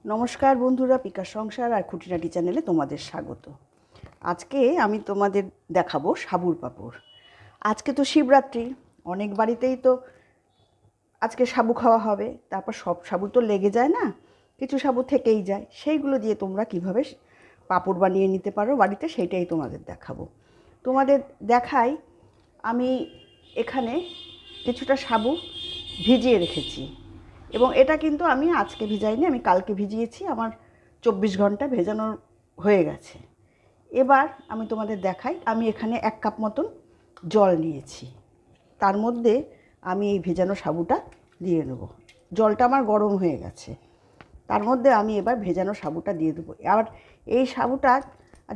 নমস্কার বন্ধুরা, পিকার সংসার আর খুঁটিনাটি চ্যানেলে তোমাদের স্বাগত। আজকে আমি তোমাদের দেখাবো সাবুর পাঁপড়। আজকে তো শিবরাত্রি, অনেক বাড়িতেই তো আজকে সাবু খাওয়া হবে। তারপর সব সাবু তো লেগে যায় না, কিছু সাবু থেকেই যায়। সেইগুলো দিয়ে তোমরা কিভাবে পাঁপড় বানিয়ে নিতে পারো বাড়িতে, সেইটাই তোমাদের দেখাবো। তোমাদের দেখাই, আমি এখানে কিছুটা সাবু ভিজিয়ে রেখেছি, এবং এটা কিন্তু আমি আজকে ভিজাইনি, আমি কালকে ভিজিয়েছি। আমার 24 ঘন্টা ভেজানো হয়ে গেছে। এবার আমি তোমাদের দেখাই, আমি এখানে 1 কাপ মতন জল নিয়েছি। তার মধ্যে আমি এই ভেজানো সাবুটা দিয়ে দেবো। জলটা আমার গরম হয়ে গেছে, তার মধ্যে আমি এবার ভেজানো সাবুটা দিয়ে দেবো। আর এই সাবুটা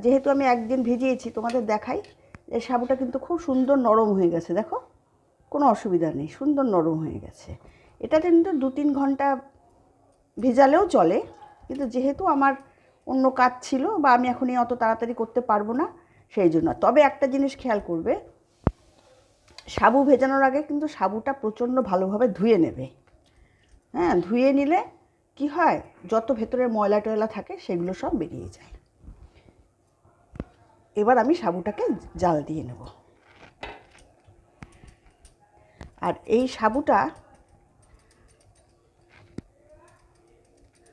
যেহেতু আমি একদিন ভিজিয়েছি, তোমাদের দেখাই, এই সাবুটা কিন্তু খুব সুন্দর নরম হয়ে গেছে। দেখো, কোনো অসুবিধা নেই, সুন্দর নরম হয়ে গেছে। এটা কিন্তু 2-3 ঘন্টা ভেজালেও চলে, কিন্তু যেহেতু আমার অন্য কাজ ছিল বা আমি এখনই অত তাড়াতাড়ি করতে পারবো না, সেই জন্য। তবে একটা জিনিস খেয়াল করবে, সাবু ভেজানোর আগে কিন্তু সাবুটা প্রচণ্ড ভালোভাবে ধুয়ে নেবে। হ্যাঁ, ধুয়ে নিলে কি হয়, যত ভেতরের ময়লা টয়লা থাকে সেগুলো সব বেরিয়ে যায়। এবার আমি সাবুটাকে জাল দিয়ে নেব। আর এই সাবুটা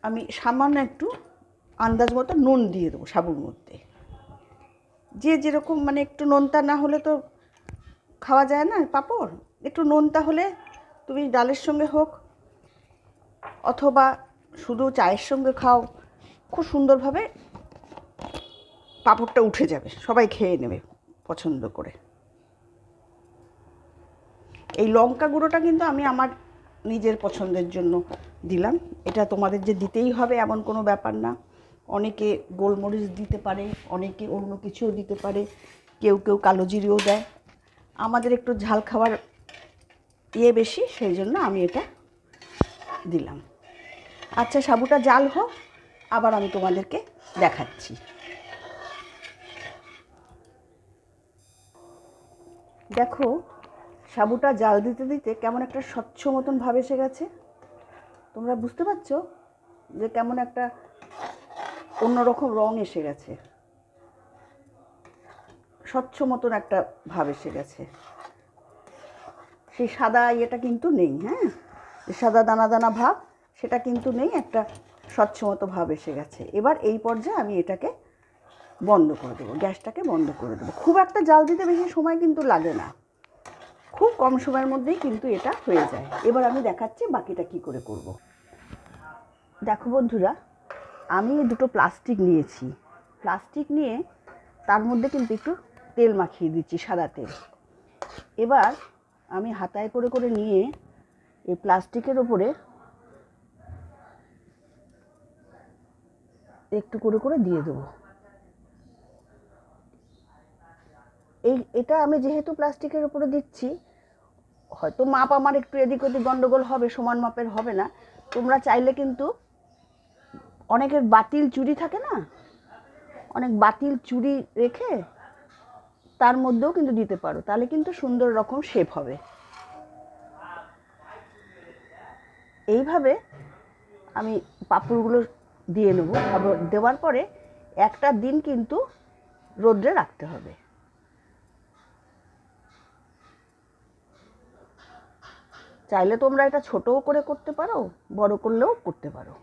আমি সামান্য একটু আন্দাজ মতো নুন দিয়ে দেবো সাবুর মধ্যে। যে যেরকম, মানে একটু নোনতা না হলে তো খাওয়া যায় না পাঁপড়। একটু নোনতা হলে তুমি ডালের সঙ্গে হোক অথবা শুধু চায়ের সঙ্গে খাও, খুব সুন্দরভাবে পাঁপড়টা উঠে যাবে, সবাই খেয়ে নেবে পছন্দ করে। এই লঙ্কা গুঁড়োটা কিন্তু আমি আমার নিজের পছন্দের জন্য দিলাম। এটা তোমাদের যে দিতেই হবে এমন কোনো ব্যাপার না। অনেকে গোলমরিচ দিতে পারে, অনেকে অন্য কিছুও দিতে পারে, কেউ কেউ কালো জিরেও দেয়। আমাদের একটু ঝাল খাবার বেশি, সেই জন্য আমি এটা দিলাম। আচ্ছা, সাবুটা জাল হোক, আবার আমি তোমাদেরকে দেখাচ্ছি। দেখো, সাবুটা জাল দিতে দিতে কেমন একটা স্বচ্ছ মতন ভাব এসে গেছে। তোমরা বুঝতে পারছো যে কেমন একটা অন্যরকম রং এসে গেছে, স্বচ্ছ মতন একটা ভাব এসে গেছে। সেই সাদা ইয়েটা কিন্তু নেই। হ্যাঁ, সাদা দানা দানা ভাব সেটা কিন্তু নেই, একটা স্বচ্ছ মতো ভাব এসে গেছে। এবার এই পর্যায়ে আমি এটাকে বন্ধ করে দেবো, গ্যাসটাকে বন্ধ করে দেবো। খুব একটা জাল দিতে বেশি সময় কিন্তু লাগে না, খুব কম সময়ের মধ্যেই কিন্তু এটা হয়ে যায়। এবার আমি দেখাচ্ছি বাকিটা কি করে করব। দেখো বন্ধুরা, আমি দুটো প্লাস্টিক নিয়েছি। প্লাস্টিক নিয়ে তার মধ্যে কিন্তু একটু তেল মাখিয়ে দিচ্ছি, সাদা তেল। এবার আমি হাতায় করে করে নিয়ে এই প্লাস্টিকের ওপরে একটু করে করে দিয়ে দেবো। এটা আমি যেহেতু প্লাস্টিকের ওপরে দিচ্ছি, হয়তো মাপ আমার একটু এদিক ওদিক গন্ডগোল হবে, সমান মাপের হবে না। তোমরা চাইলে কিন্তু অনেকের বাতিল চুড়ি থাকে না, অনেক বাতিল চুড়ি রেখে তার মধ্যেও কিন্তু দিতে পারো, তাহলে কিন্তু সুন্দর রকম শেপ হবে। এইভাবে আমি পাঁপড়গুলো দিয়ে নেব। আবার দেওয়ার পরে একটা দিন কিন্তু রোদ্রে রাখতে হবে। চাইলে তোমরা এটা ছোটও করে করতে পারো, বড় করলেও করতে পারো।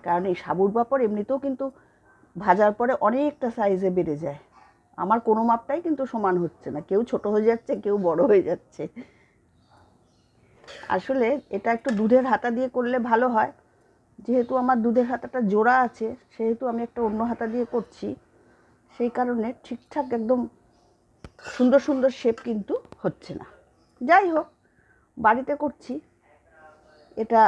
কারণ এই সাবুর পাঁপড় এমনিতেও কিন্তু ভাজার পরে অনেকটা সাইজে বেড়ে যায়। আমার কোনো মাপটাই কিন্তু সমান হচ্ছে না, কেউ ছোট হয়ে যাচ্ছে, কেউ বড় হয়ে যাচ্ছে। আসলে এটা একটু দুধের হাতা দিয়ে করলে ভালো হয়। যেহেতু আমার দুধের হাতাটা জোড়া আছে, সেহেতু আমি একটা অন্য হাতা দিয়ে করছি, সেই কারণে ঠিকঠাক একদম সুন্দর সুন্দর শেপ কিন্তু হচ্ছে না। যাই হোক, বাড়িতে করছি, এটা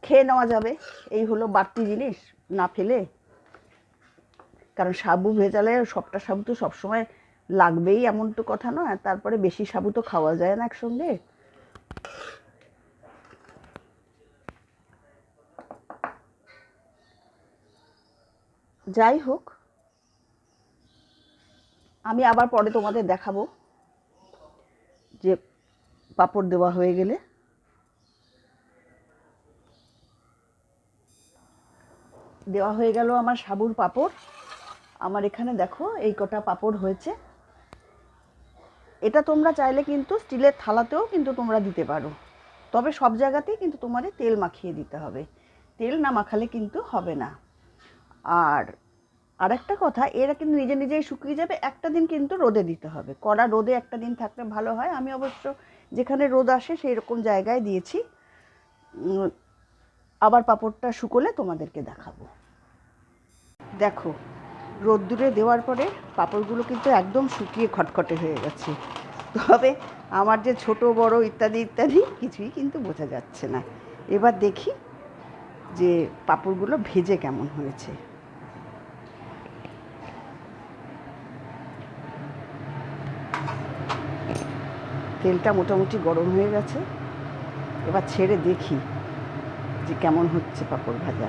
খেয়ে নেওয়া যাবে, এই হলো বাড়তি জিনিস না ফেলে। কারণ সাবু ভেজালে সবটা সাবু তো সবসময় লাগবেই এমন তো কথা নয়। তারপরে বেশি সাবু তো খাওয়া যায় না একসঙ্গে। যাই হোক, আমি আবার পরে তোমাদের দেখাবো যে পাঁপড় দেওয়া হয়ে গেলে দেওয়া হয়ে গেল আমার সাবুর পাঁপড়। আমার এখানে দেখো এই কটা পাঁপড় হয়েছে। এটা তোমরা চাইলে কিন্তু স্টিলের থালাতেও কিন্তু তোমরা দিতে পারো, তবে সব জায়গাতেই কিন্তু তোমাদের তেল মাখিয়ে দিতে হবে, তেল না মাখালে কিন্তু হবে না। আর আরেকটা কথা, এরা কিন্তু নিজে নিজেই শুকিয়ে যাবে, একটা দিন কিন্তু রোদে দিতে হবে, কড়া রোদে একটা দিন থাকলে ভালো হয়। আমি অবশ্য যেখানে রোদ আসে সেই রকম জায়গায় দিয়েছি। আবার পাঁপড়টা শুকোলে তোমাদেরকে দেখাবো। দেখো রোদ্দুরে দেওয়ার পরে পাঁপড়গুলো কিন্তু একদম শুকিয়ে খটখটে হয়ে গেছে, তবে আমার যে ছোট বড় ইত্যাদি ইত্যাদি কিছুই কিন্তু বোঝা যাচ্ছে না। এবার দেখি যে পাঁপড়গুলো ভেজে কেমন হয়েছে। তেলটা মোটামুটি গরম হয়ে গেছে, এবার ছেড়ে দেখি যে কেমন হচ্ছে পাঁপড় ভাজা,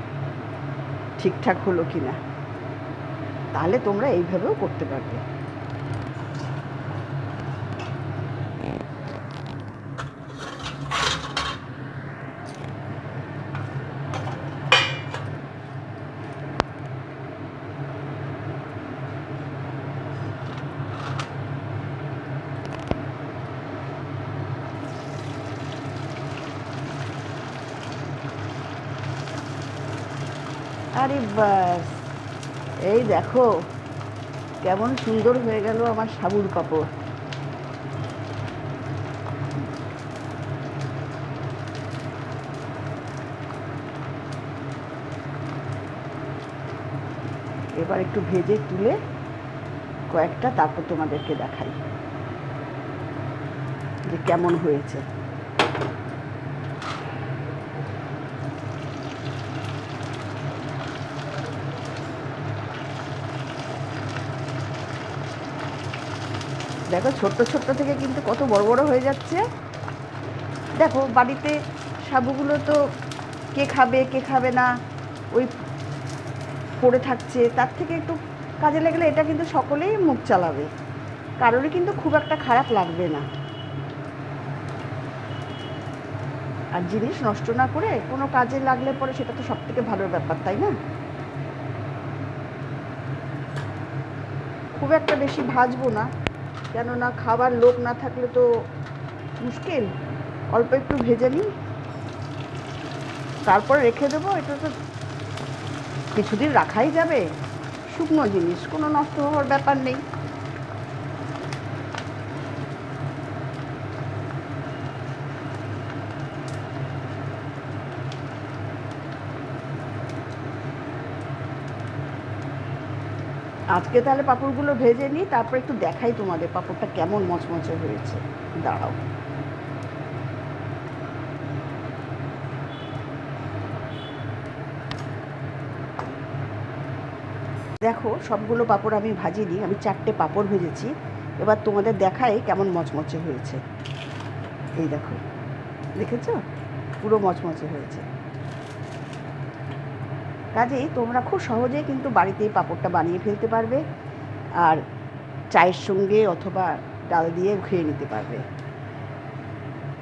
ঠিকঠাক হলো কি না। তাহলে তোমরা এইভাবেও করতে পারবে। আরে বাস, এই দেখো কেমন সুন্দর হয়ে গেল আমার সাবুর পাঁপড়। এবার একটু ভেজে তুলে কয়েকটা তারপর তোমাদেরকে দেখাই যে কেমন হয়েছে। দেখো ছোট্ট ছোট্ট থেকে কিন্তু কত বড় বড় হয়ে যাচ্ছে। দেখো বাড়িতে সাবুগুলো তো কে খাবে কে খাবে না ওই পড়ে থাকছে, তার থেকে একটু কাজে লাগলে এটা কিন্তু সকলেই মুখ চালাবে, কারোরই কিন্তু খুব একটা খারাপ লাগবে না। আর জিনিস নষ্ট না করে কোনো কাজে লাগলে পরে সেটা তো সব থেকে ভালো ব্যাপার, তাই না? খুব একটা বেশি ভাজবো না, কেননা খাবার লোক না থাকলে তো মুশকিল। অল্প একটু ভেজে নিই, তারপর রেখে দেবো। এটা তো কিছুদিন রাখাই যাবে, শুকনো জিনিস, কোনো নষ্ট হওয়ার ব্যাপার নেই। আজকে তাহলে পাঁপড়গুলো ভেজে নিই, তারপর একটু দেখাই তোমাদের পাঁপড়টা কেমন মচমচে হয়েছে। দাঁড়াও, দেখো সবগুলো পাঁপড় আমি ভাজিনি, আমি 4টে পাঁপড় ভেজেছি। এবার তোমাদের দেখাই কেমন মচমচে হয়েছে। এই দেখো, দেখেছো পুরো মচমচে হয়েছে। কাজেই তোমরা খুব সহজেই কিন্তু বাড়িতেই পাঁপড়টা বানিয়ে ফেলতে পারবে, আর চায়ের সঙ্গে অথবা ডাল দিয়ে খেয়ে নিতে পারবে।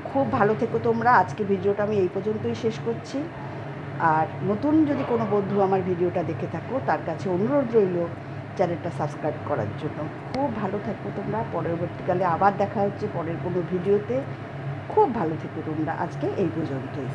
খুব ভালো থেকো তোমরা। আজকে ভিডিওটা আমি এই পর্যন্তই শেষ করছি। আর নতুন যদি কোনো বন্ধু আমার ভিডিওটা দেখে থাকো, তার কাছে অনুরোধ রইল চ্যানেলটা সাবস্ক্রাইব করার জন্য। খুব ভালো থাকো তোমরা, পরবর্তীকালে আবার দেখা হচ্ছে পরের কোনো ভিডিওতে। খুব ভালো থেকো তোমরা, আজকে এই পর্যন্তই।